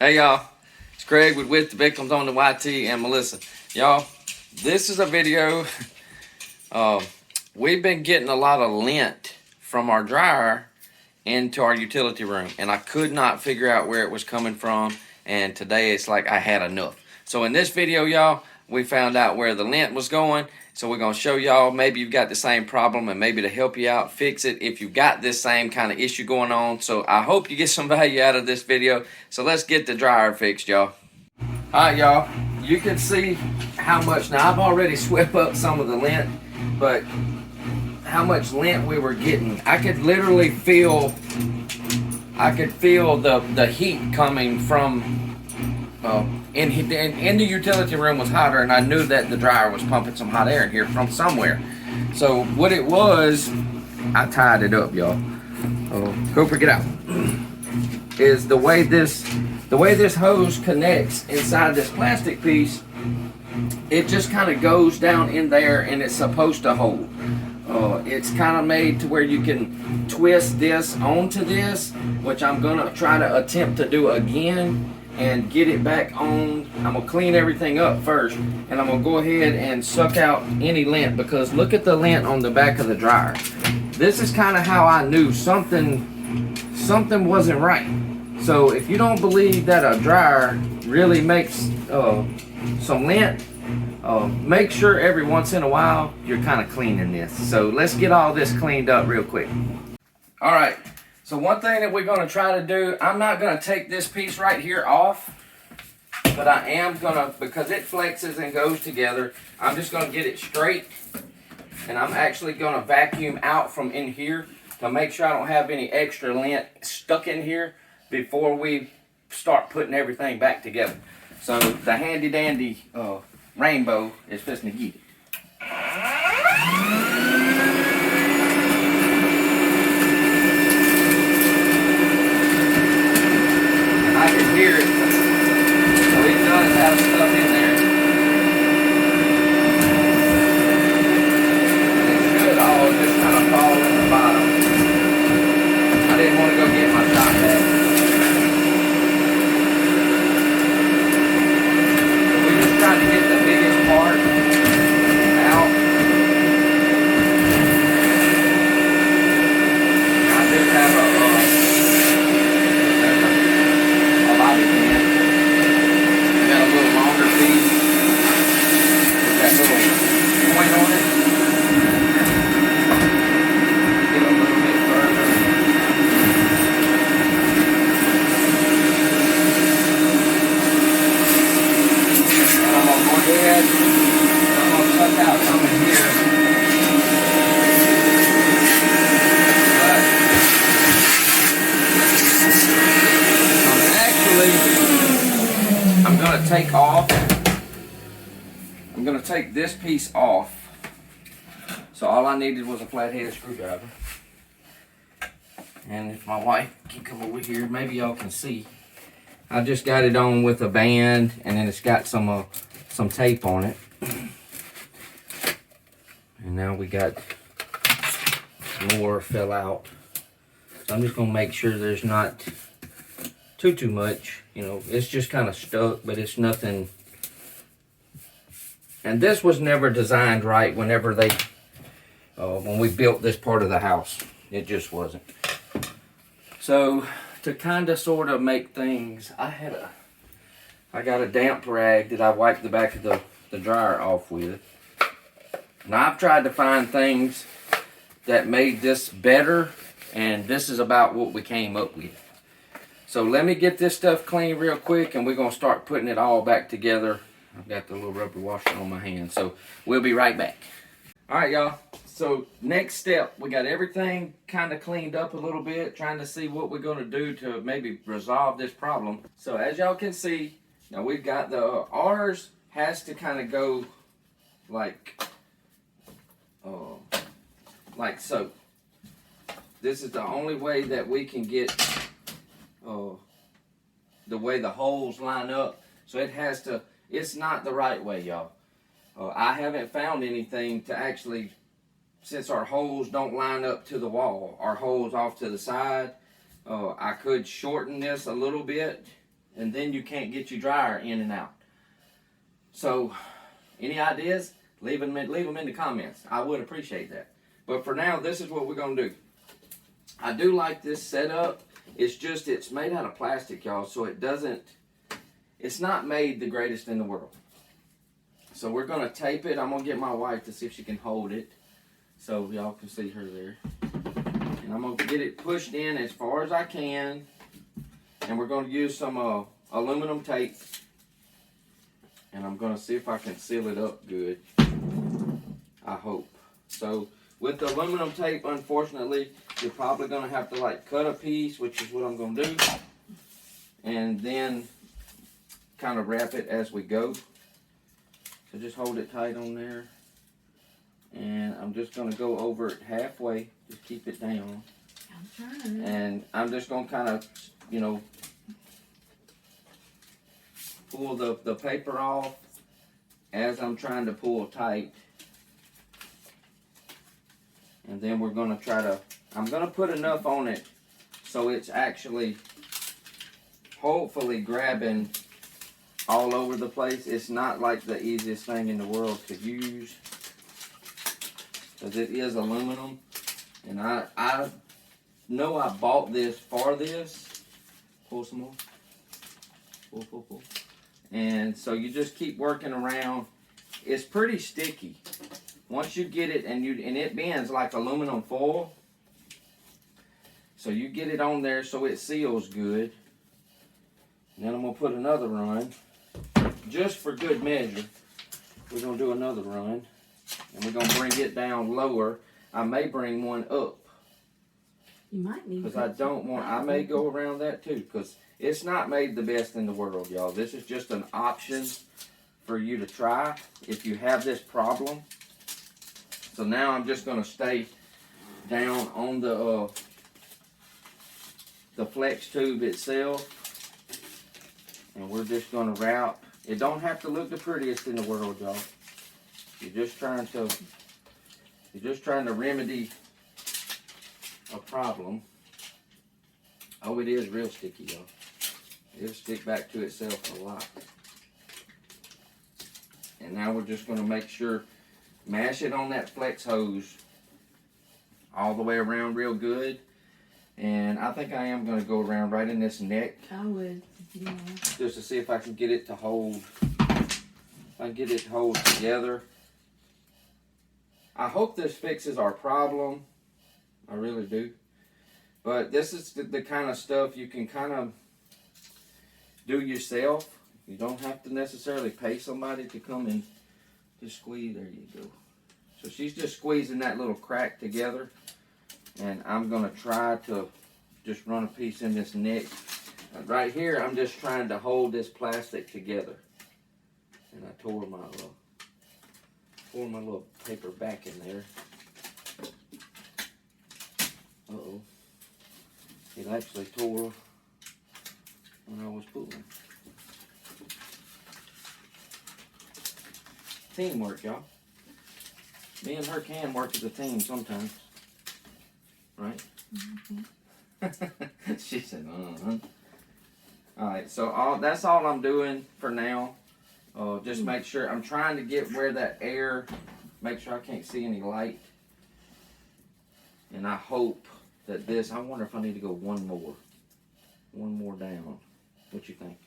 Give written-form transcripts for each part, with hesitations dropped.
Hey y'all, it's Craig with the Victims on the YT and Melissa. Y'all, this is a video. We've been getting a lot of lint from our dryer into our utility room, and I could not figure out where it was coming from, and today it's like I had enough. So in this video, y'all, we found out where the lint was going. So we're going to show y'all, maybe you've got the same problem, and maybe to help you out, fix it if you've got this same kind of issue going on. So I hope you get some value out of this video. So let's get the dryer fixed, y'all. Alright, y'all, you can see how much, now I've already swept up some of the lint, but how much lint we were getting. I could literally feel, the heat coming from, in the utility room was hotter, and I knew that the dryer was pumping some hot air in here from somewhere. So what it was, I tied it up, y'all. Cooper, get out. Is the way this hose connects inside this plastic piece. It just kind of goes down in there, and it's supposed to hold. It's kind of made to where you can twist this onto this, which I'm gonna try to attempt to do again and get it back on. I'm gonna clean everything up first, and I'm gonna go ahead and suck out any lint, because look at the lint on the back of the dryer. This is kind of how I knew something wasn't right. So if you don't believe that a dryer really makes some lint, make sure every once in a while you're kind of cleaning this. So let's get all this cleaned up real quick. All right, so one thing that we're going to try to do, I'm not going to take this piece right here off, but I am going to, because it flexes and goes together, I'm just going to get it straight, and I'm actually going to vacuum out from in here to make sure I don't have any extra lint stuck in here before we start putting everything back together. So the handy dandy rainbow is just to get it. And I can hear it. So it does have stuff in there. It should all just kind of fall in the bottom. I didn't want to go get my shot back. Trying to get the biggest part out. I just have a bobby pin. I got a little longer piece with that little point on it. Get a little bit further. I'm going to cut out some in here. Actually, I'm going to take off. I'm going to take this piece off. So all I needed was a flathead screwdriver. And if my wife can come over here, maybe y'all can see. I just got it on with a band, and then it's got some tape on it. And now we got more fell out. So I'm just gonna make sure there's not too much. You know, it's just kind of stuck, but it's nothing. And this was never designed right whenever they, when we built this part of the house. It just wasn't. So to kind of sort of make things, I got a damp rag that I wiped the back of the dryer off with. Now I've tried to find things that made this better, and this is about what we came up with. So let me get this stuff clean real quick, and we're going to start putting it all back together. I've got the little rubber washer on my hand, so we'll be right back. Alright, y'all. So next step, we got everything kind of cleaned up a little bit, trying to see what we're going to do to maybe resolve this problem. So as y'all can see, now we've got ours has to kind of go like so. This is the only way that we can get the way the holes line up. So it has to, it's not the right way, y'all. I haven't found anything to actually, since our holes don't line up to the wall, our holes off to the side, I could shorten this a little bit and then you can't get your dryer in and out. So, any ideas? Leave them in the comments. I would appreciate that. But for now, this is what we're gonna do. I do like this setup. It's made out of plastic, y'all, so it's not made the greatest in the world. So we're gonna tape it. I'm gonna get my wife to see if she can hold it, so y'all can see her there. And I'm gonna get it pushed in as far as I can. And we're gonna use some aluminum tape. And I'm gonna see if I can seal it up good. I hope. So with the aluminum tape, unfortunately, you're probably gonna have to like cut a piece, which is what I'm gonna do. And then kind of wrap it as we go. So just hold it tight on there. And I'm just gonna go over it halfway. Just keep it down. I'm trying. And I'm just gonna kind of, you know, pull the paper off as I'm trying to pull tight. And then we're gonna I'm gonna put enough on it so it's actually hopefully grabbing all over the place. It's not like the easiest thing in the world to use because it is aluminum. And I know I bought this for this. Pull some more. Pull. And so you just keep working around. It's pretty sticky. Once you get it and it bends like aluminum foil. So you get it on there so it seals good. And then I'm gonna put another run. Just for good measure. We're gonna do another run. And we're gonna bring it down lower. I may bring one up. You might need, because I may go around that too, because it's not made the best in the world, y'all. This is just an option for you to try if you have this problem. So now I'm just going to stay down on the flex tube itself, and we're just going to wrap. It don't have to look the prettiest in the world, y'all. You're just trying to remedy a problem. Oh, it is real sticky, y'all. It'll stick back to itself a lot. And now we're just going to make sure, mash it on that flex hose all the way around real good. And I think I am going to go around right in this neck. I would, yeah. Just to see if I can get it to hold. If I can get it to hold together. I hope this fixes our problem. I really do. But this is the kind of stuff you can kind of do yourself. You don't have to necessarily pay somebody to come and just squeeze. There you go. So she's just squeezing that little crack together. And I'm going to try to just run a piece in this neck. Right here, I'm just trying to hold this plastic together. And I tore my little paper back in there. Uh-oh. It actually tore when I was pulling. Teamwork, y'all. Me and her can work as a team sometimes. Right? Mm-hmm. She said, uh-huh. Alright, so that's all I'm doing for now. Just make sure, I'm trying to get where that air, make sure I can't see any light. And I hope that this, I wonder if I need to go one more down. What you think?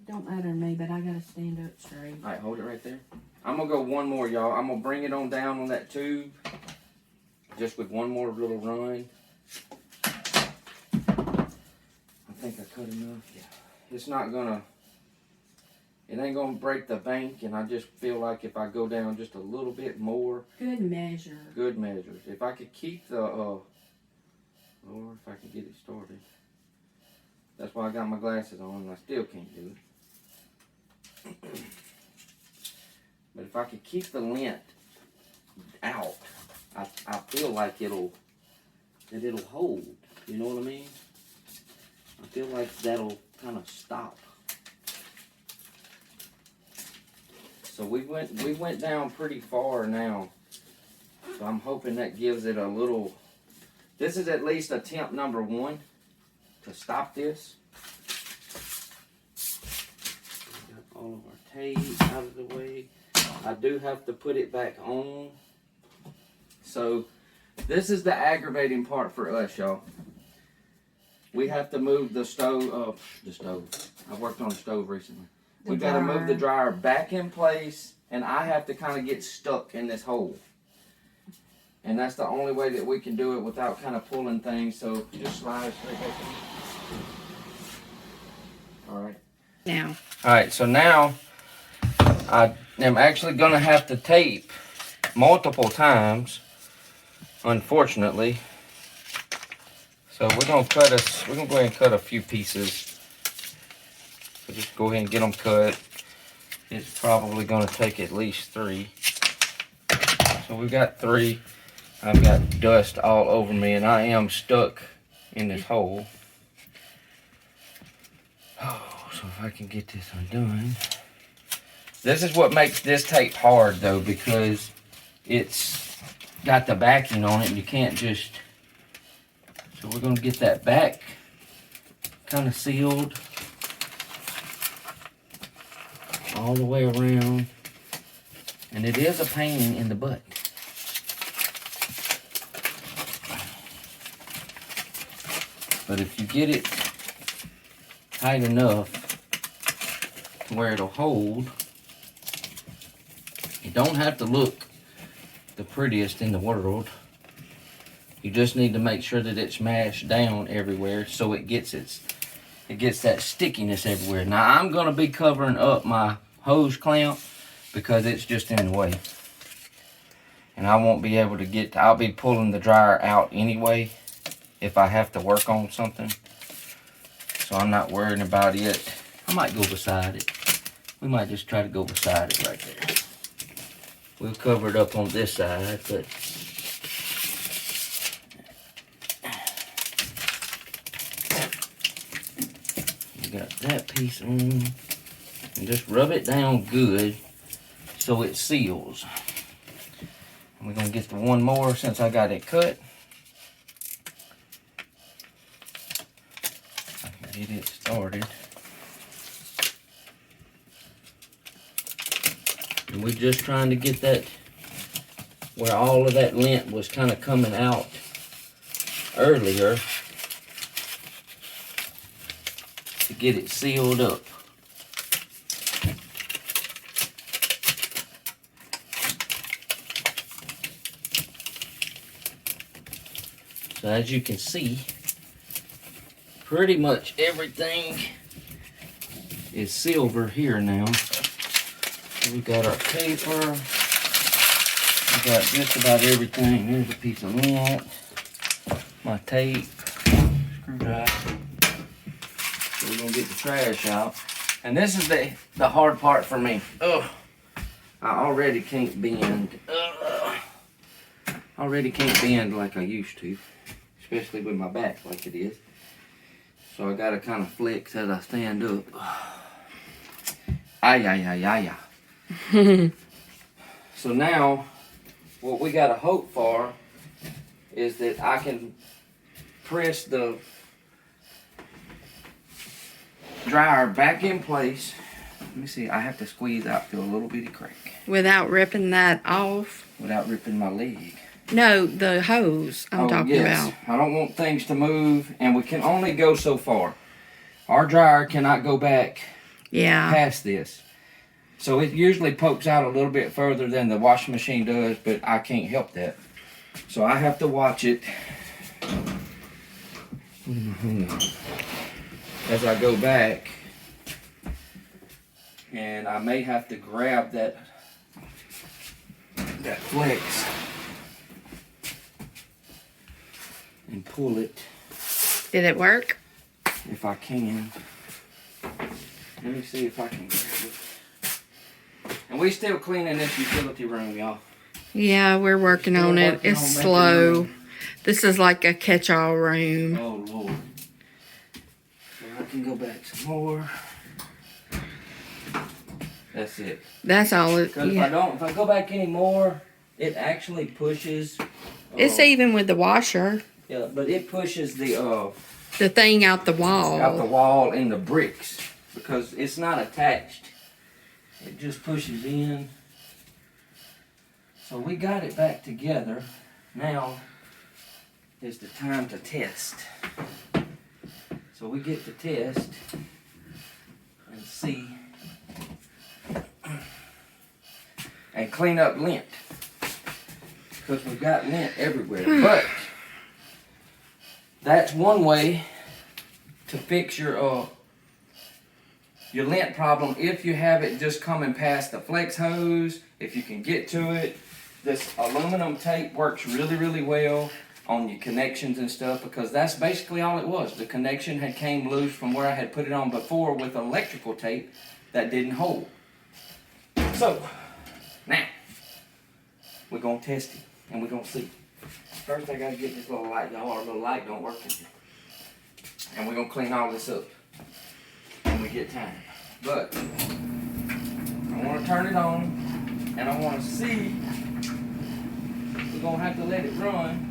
Don't matter to me, but I gotta stand up straight. Alright, hold it right there. I'm gonna go one more, y'all. I'm gonna bring it on down on that tube. Just with one more little run. I think I cut enough. Yeah. It's not gonna, it ain't gonna break the bank, and I just feel like if I go down just a little bit more. Good measure. Good measures. If I could keep the, or if I can get it started. That's why I got my glasses on, and I still can't do it. But if I could keep the lint out, I feel like it'll hold. You know what I mean? I feel like that'll kind of stop. So we went down pretty far now. So I'm hoping that gives it a little. This is at least attempt number 1 to stop this. all of our tape out of the way. I do have to put it back on. So this is the aggravating part for us, y'all. We have to move the stove, I worked on a stove recently. We gotta move the dryer back in place, and I have to kind of get stuck in this hole. And that's the only way that we can do it without kind of pulling things, so just slide it straight back in. All right. Now. All right, so now I am actually gonna have to tape multiple times, unfortunately. So we're gonna go ahead and cut a few pieces. So just go ahead and get them cut. It's probably gonna take at least 3. So we've got 3. I've got dust all over me, and I am stuck in this hole. Oh, so if I can get this undone. This is what makes this tape hard, though, because it's got the backing on it, and you can't just... So we're going to get that back kind of sealed all the way around. And it is a pain in the butt. But if you get it tight enough to where it'll hold, you don't have to look the prettiest in the world. You just need to make sure that it's mashed down everywhere so it gets that stickiness everywhere. Now I'm gonna be covering up my hose clamp because it's just in the way. And I won't be able to get, I'll be pulling the dryer out anyway if I have to work on something. So I'm not worrying about it. I might go beside it. We might just try to go beside it right there. We'll cover it up on this side, but got that piece on, and just rub it down good so it seals. And we're gonna get the one more since I got it cut. I can get it started. And we're just trying to get that where all of that lint was kind of coming out earlier, to get it sealed up. So as you can see, pretty much everything is silver here now. So we got our paper, we got just about everything. There's a piece of lint, my tape, screwdriver. So we're gonna get the trash out. And this is the hard part for me. Ugh. I already can't bend. Already can't bend like I used to, especially with my back like it is. So I gotta kind of flex as I stand up. Ay, ay, ay, ay, ay. So now, what we gotta hope for is that I can press the dryer back in place. Let me see, I have to squeeze out through a little bitty crack. Without ripping that off? Without ripping my leg. No, the hose I'm talking about. I don't want things to move, and we can only go so far. Our dryer cannot go back past this. So it usually pokes out a little bit further than the washing machine does, but I can't help that. So I have to watch it as I go back, and I may have to grab that flex and pull it. Did it work? If I can. Let me see if I can grab it. And we still cleaning this utility room, y'all. Yeah, we're working on it. It's slow. This is like a catch-all room. Oh, Lord. So I can go back some more. That's it. That's all it, Because if I go back any more, it actually pushes. It's even with the washer. Yeah, but it pushes the thing out the wall. Out the wall in the bricks, because it's not attached it just pushes in. So we got it back together. Now is the time to test. So we get to test and see and clean up lint, because we've got lint everywhere. But that's one way to fix your lint problem if you have it just coming past the flex hose. If you can get to it, this aluminum tape works really well on your connections and stuff, because that's basically all it was. The connection had came loose from where I had put it on before with electrical tape that didn't hold. So now we're gonna test it and we're gonna see. First I gotta get this little light. Y'all, our little light don't work in here. And we're gonna clean all this up when we get time. But I wanna turn it on and I wanna see. We're gonna have to let it run.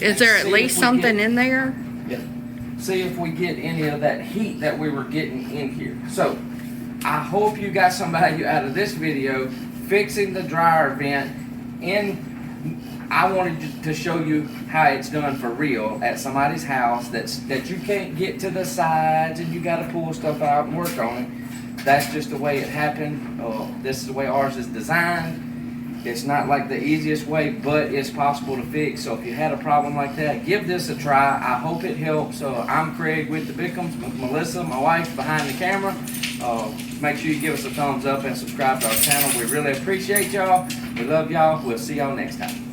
Is there at least something in there? Yeah. See if we get any of that heat that we were getting in here. So I hope you got some value out of this video fixing the dryer vent. I wanted to show you how it's done for real at somebody's house that you can't get to the sides and you got to pull stuff out and work on it. That's just the way it happened. This is the way ours is designed. It's not like the easiest way, but it's possible to fix. So if you had a problem like that, give this a try. I hope it helps. I'm Craig with the Bickhams, with Melissa, my wife, behind the camera. Make sure you give us a thumbs up and subscribe to our channel. We really appreciate y'all. We love y'all. We'll see y'all next time.